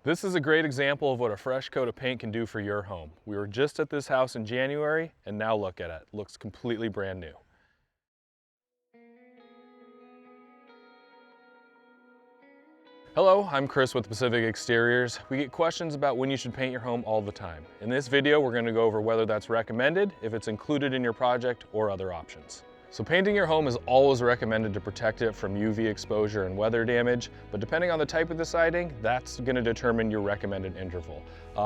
This is a great example of what a fresh coat of paint can do for your home. We were just at this house in January, and now look at it. It looks completely brand new. Hello, I'm Chris with Pacific Exteriors. We get questions about when you should paint your home all the time. In this video, we're going to go over whether that's recommended, if it's included in your project, or other options. So painting your home is always recommended to protect it from UV exposure and weather damage, but depending on the type of the siding, that's going to determine your recommended interval.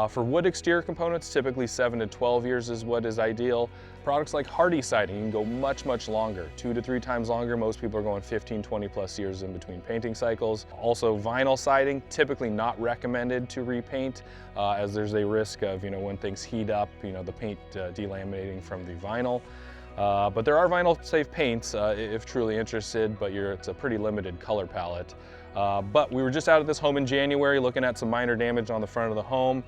For wood exterior components, typically 7 to 12 years is what is ideal. Products like Hardie siding, you can go much longer, 2 to 3 times longer. Most people are going 15, 20 plus years in between painting cycles. Also vinyl siding, typically not recommended to repaint as there's a risk of, when things heat up, the paint delaminating from the vinyl. But there are vinyl safe paints if truly interested, but it's a pretty limited color palette. But we were just out at this home in January looking at some minor damage on the front of the home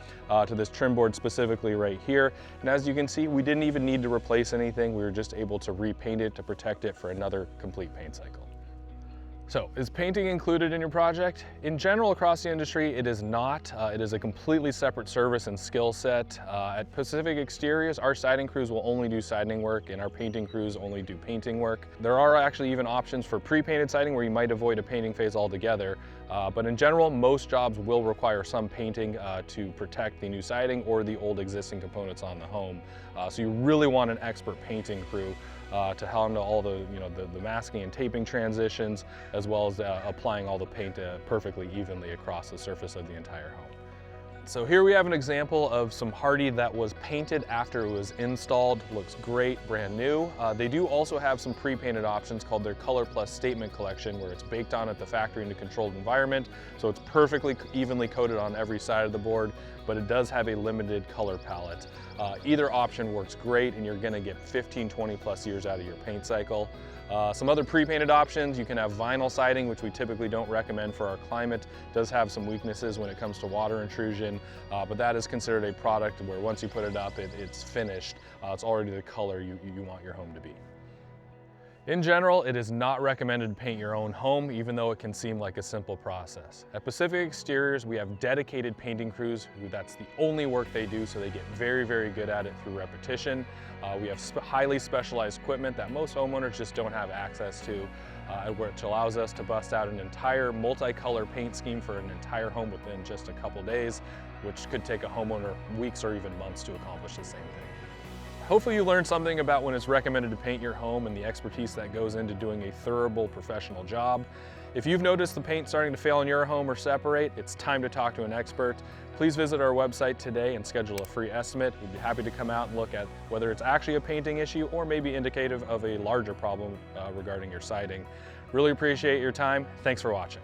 to this trim board specifically right here. And as you can see, we didn't even need to replace anything. We were just able to repaint it to protect it for another complete paint cycle. So, is painting included in your project? In general, across the industry, it is not. It is a completely separate service and skill set. At Pacific Exteriors, our siding crews will only do siding work and our painting crews only do painting work. There are actually even options for pre-painted siding where you might avoid a painting phase altogether. But in general, most jobs will require some painting to protect the new siding or the old existing components on the home. So you really want an expert painting crew to handle all the masking and taping transitions, as well as applying all the paint perfectly evenly across the surface of the entire home. So here we have an example of some Hardie that was painted after it was installed. Looks great, brand new. They do also have some pre-painted options called their Color Plus Statement Collection, where it's baked on at the factory in a controlled environment. So it's perfectly evenly coated on every side of the board, but it does have a limited color palette. Either option works great, and you're gonna get 15, 20 plus years out of your paint cycle. Some other pre-painted options, you can have vinyl siding, which we typically don't recommend for our climate. It does have some weaknesses when it comes to water intrusion, but that is considered a product where once you put it up, it's finished. It's already the color you want your home to be. In general, it is not recommended to paint your own home, even though it can seem like a simple process. At Pacific Exteriors, we have dedicated painting crews who that's the only work they do, so they get very good at it through repetition. We have highly specialized equipment that most homeowners just don't have access to, which allows us to bust out an entire multicolor paint scheme for an entire home within just a couple days, which could take a homeowner weeks or even months to accomplish the same thing. Hopefully you learned something about when it's recommended to paint your home and the expertise that goes into doing a thorough professional job. If you've noticed the paint starting to fail in your home or separate, it's time to talk to an expert. Please visit our website today and schedule a free estimate. We'd be happy to come out and look at whether it's actually a painting issue or maybe indicative of a larger problem regarding your siding. Really appreciate your time. Thanks for watching.